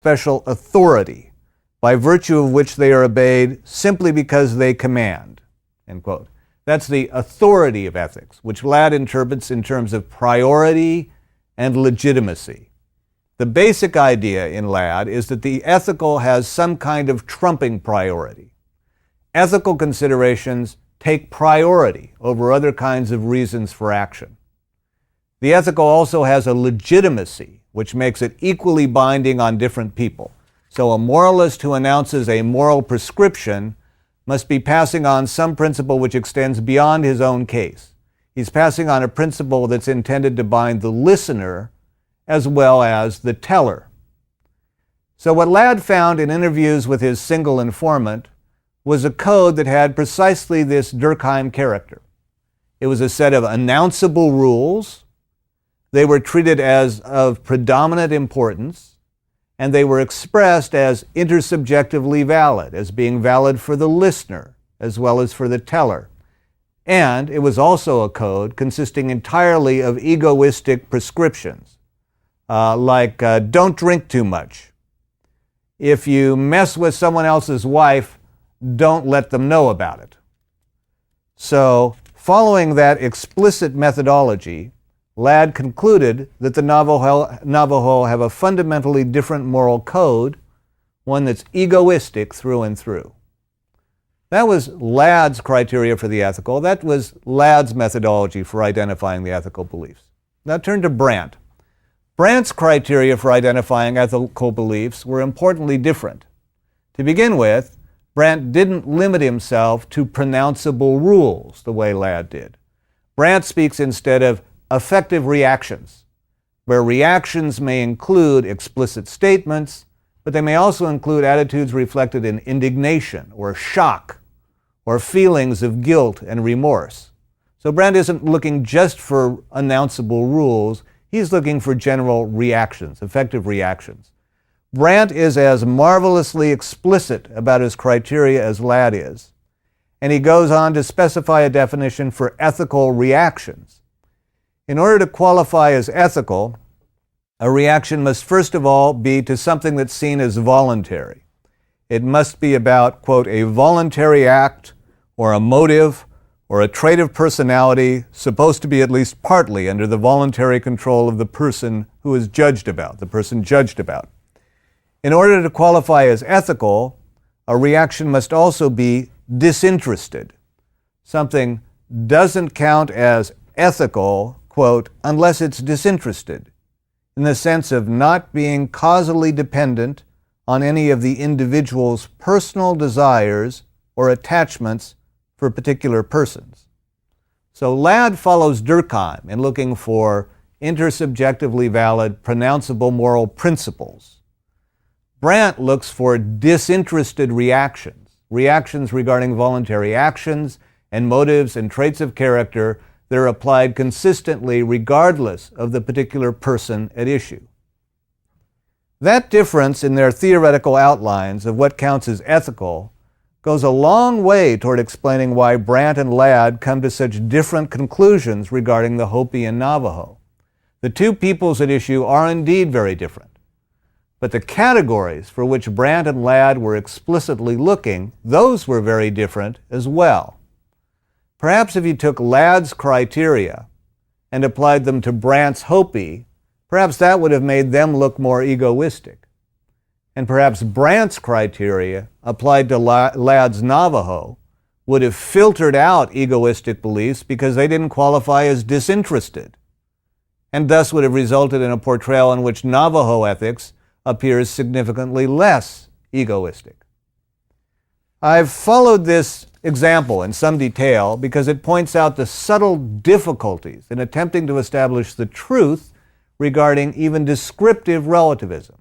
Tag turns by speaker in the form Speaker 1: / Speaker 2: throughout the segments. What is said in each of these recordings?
Speaker 1: special authority, by virtue of which they are obeyed simply because they command, end quote. That's the authority of ethics, which Ladd interprets in terms of priority and legitimacy. The basic idea in Ladd is that the ethical has some kind of trumping priority. Ethical considerations take priority over other kinds of reasons for action. The ethical also has a legitimacy, which makes it equally binding on different people. So a moralist who announces a moral prescription must be passing on some principle which extends beyond his own case. He's passing on a principle that's intended to bind the listener as well as the teller. So what Ladd found in interviews with his single informant was a code that had precisely this Durkheim character. It was a set of announceable rules. They were treated as of predominant importance, and they were expressed as intersubjectively valid, as being valid for the listener as well as for the teller. And it was also a code consisting entirely of egoistic prescriptions, like don't drink too much. If you mess with someone else's wife, don't let them know about it. So, following that explicit methodology, Ladd concluded that the Navajo have a fundamentally different moral code, one that's egoistic through and through. That was Ladd's criteria for the ethical. That was Ladd's methodology for identifying the ethical beliefs. Now turn to Brandt. Brandt's criteria for identifying ethical beliefs were importantly different. To begin with, Brandt didn't limit himself to pronounceable rules the way Ladd did. Brandt speaks instead of affective reactions, where reactions may include explicit statements, but they may also include attitudes reflected in indignation or shock or feelings of guilt and remorse. So Brandt isn't looking just for announceable rules, he's looking for general reactions, affective reactions. Brandt is as marvelously explicit about his criteria as Ladd is, and he goes on to specify a definition for ethical reactions. In order to qualify as ethical, a reaction must first of all be to something that's seen as voluntary. It must be about, quote, a voluntary act or a motive or a trait of personality supposed to be at least partly under the voluntary control of the person who is judged about, the person judged about. In order to qualify as ethical, a reaction must also be disinterested. Something doesn't count as ethical, quote, unless it's disinterested, in the sense of not being causally dependent on any of the individual's personal desires or attachments for particular persons. So Ladd follows Durkheim in looking for intersubjectively valid, pronounceable moral principles. Brandt looks for disinterested reactions, reactions regarding voluntary actions and motives and traits of character that are applied consistently regardless of the particular person at issue. That difference in their theoretical outlines of what counts as ethical goes a long way toward explaining why Brandt and Ladd come to such different conclusions regarding the Hopi and Navajo. The two peoples at issue are indeed very different, but the categories for which Brandt and Ladd were explicitly looking, those were very different as well. Perhaps if you took Ladd's criteria and applied them to Brandt's Hopi, perhaps that would have made them look more egoistic. And perhaps Brandt's criteria applied to Ladd's Navajo would have filtered out egoistic beliefs because they didn't qualify as disinterested, and thus would have resulted in a portrayal in which Navajo ethics appears significantly less egoistic. I've followed this example in some detail because it points out the subtle difficulties in attempting to establish the truth regarding even descriptive relativism.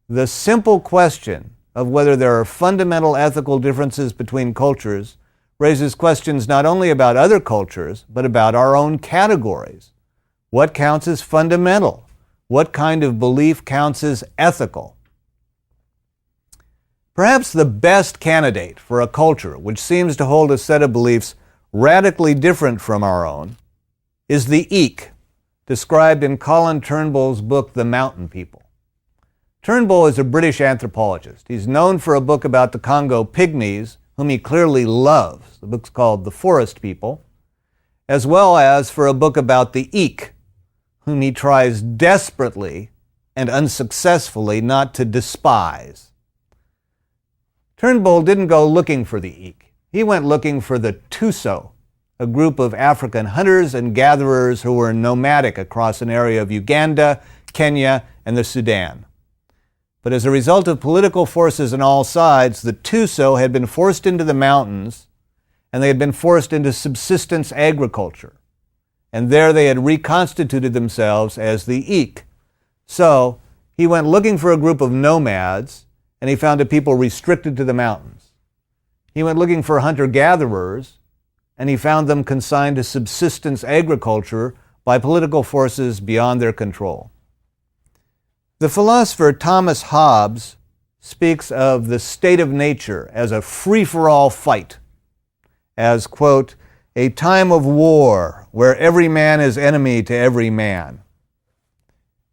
Speaker 1: The simple question of whether there are fundamental ethical differences between cultures raises questions not only about other cultures, but about our own categories. What counts as fundamental? What kind of belief counts as ethical? Perhaps the best candidate for a culture which seems to hold a set of beliefs radically different from our own is the Eek, described in Colin Turnbull's book, The Mountain People. Turnbull is a British anthropologist. He's known for a book about the Congo pygmies, whom he clearly loves. The book's called The Forest People, as well as for a book about the Eek, whom he tries desperately and unsuccessfully not to despise. Turnbull didn't go looking for the Eek. He went looking for the Tuso, a group of African hunters and gatherers who were nomadic across an area of Uganda, Kenya, and the Sudan. But as a result of political forces on all sides, the Tuso had been forced into the mountains, and they had been forced into subsistence agriculture. And there they had reconstituted themselves as the Eek. So he went looking for a group of nomads, and he found a people restricted to the mountains. He went looking for hunter-gatherers, and he found them consigned to subsistence agriculture by political forces beyond their control. The philosopher Thomas Hobbes speaks of the state of nature as a free-for-all fight, as, quote, a time of war where every man is enemy to every man.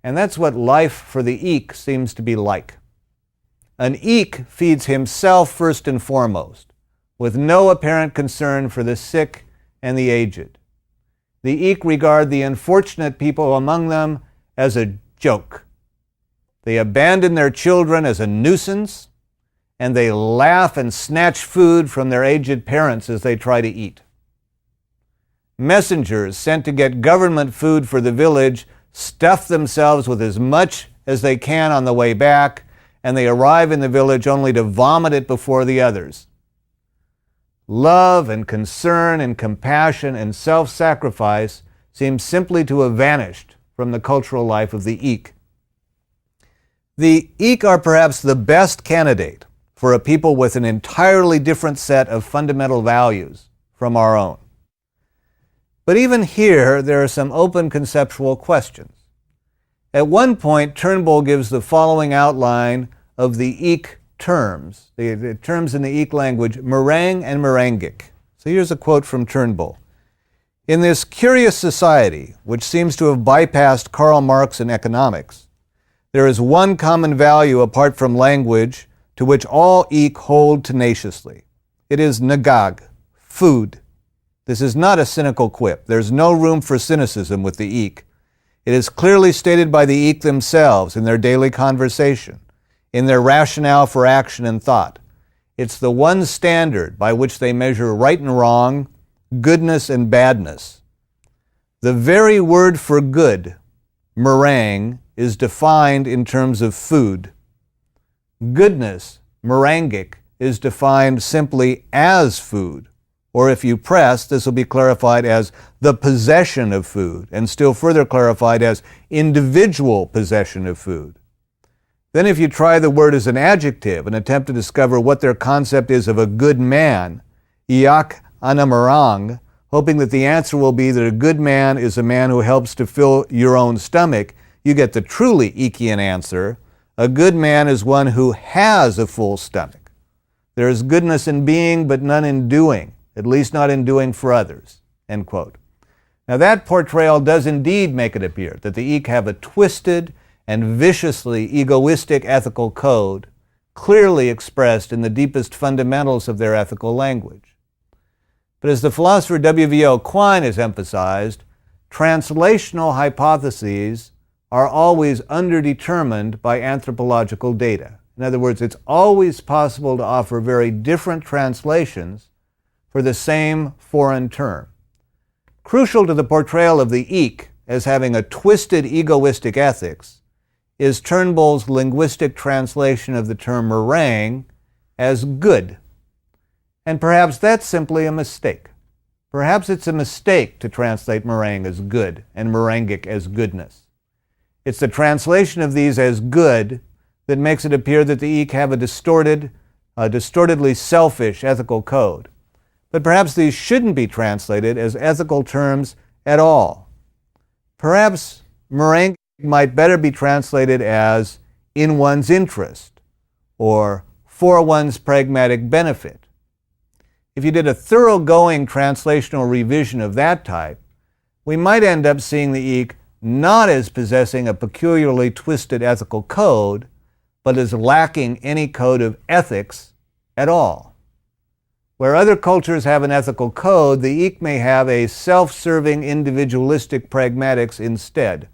Speaker 1: And that's what life for the Eek seems to be like. An Eek feeds himself first and foremost, with no apparent concern for the sick and the aged. The Eek regard the unfortunate people among them as a joke. They abandon their children as a nuisance, and they laugh and snatch food from their aged parents as they try to eat. Messengers sent to get government food for the village stuff themselves with as much as they can on the way back, and they arrive in the village only to vomit it before the others. Love and concern and compassion and self-sacrifice seem simply to have vanished from the cultural life of the Eek. The Eek are perhaps the best candidate for a people with an entirely different set of fundamental values from our own. But even here, there are some open conceptual questions. At one point, Turnbull gives the following outline of the Eek terms, the terms in the Eek language, meringue and merengic. So here's a quote from Turnbull. In this curious society, which seems to have bypassed Karl Marx and economics, there is one common value apart from language to which all Eek hold tenaciously. It is nagag, food. This is not a cynical quip. There's no room for cynicism with the Eek. It is clearly stated by the Eek themselves in their daily conversation, in their rationale for action and thought. It's the one standard by which they measure right and wrong, goodness and badness. The very word for good, meringue, is defined in terms of food. Goodness, merengic, is defined simply as food. Or if you press, this will be clarified as the possession of food, and still further clarified as individual possession of food. Then if you try the word as an adjective and attempt to discover what their concept is of a good man, iak anamarang, hoping that the answer will be that a good man is a man who helps to fill your own stomach, you get the truly Eekian answer. A good man is one who has a full stomach. There is goodness in being, but none in doing, at least not in doing for others, end quote. Now that portrayal does indeed make it appear that the Eek have a twisted and viciously egoistic ethical code, clearly expressed in the deepest fundamentals of their ethical language. But as the philosopher W.V.O. Quine has emphasized, translational hypotheses are always underdetermined by anthropological data. In other words, it's always possible to offer very different translations for the same foreign term. Crucial to the portrayal of the Eek as having a twisted egoistic ethics is Turnbull's linguistic translation of the term meringue as good. And perhaps that's simply a mistake. Perhaps it's a mistake to translate meringue as good and merengic as goodness. It's the translation of these as good that makes it appear that the Eek have a distortedly selfish ethical code. But perhaps these shouldn't be translated as ethical terms at all. Perhaps meringue might better be translated as in one's interest or for one's pragmatic benefit. If you did a thoroughgoing translational revision of that type, we might end up seeing the Eek not as possessing a peculiarly twisted ethical code, but is lacking any code of ethics at all. Where other cultures have an ethical code, the Eek may have a self-serving, individualistic pragmatics instead.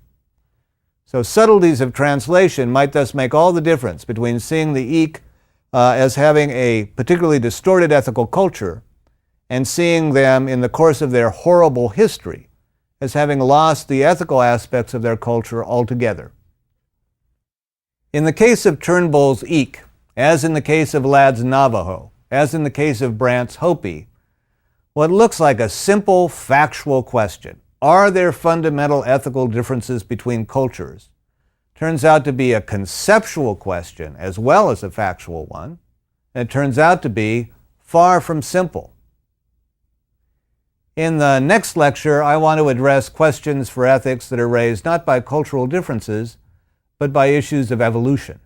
Speaker 1: So subtleties of translation might thus make all the difference between seeing the Eek as having a particularly distorted ethical culture and seeing them in the course of their horrible history as having lost the ethical aspects of their culture altogether. In the case of Turnbull's Eek, as in the case of Ladd's Navajo, as in the case of Brandt's Hopi, what looks like a simple factual question, are there fundamental ethical differences between cultures, turns out to be a conceptual question as well as a factual one, and it turns out to be far from simple. In the next lecture, I want to address questions for ethics that are raised not by cultural differences, but by issues of evolution.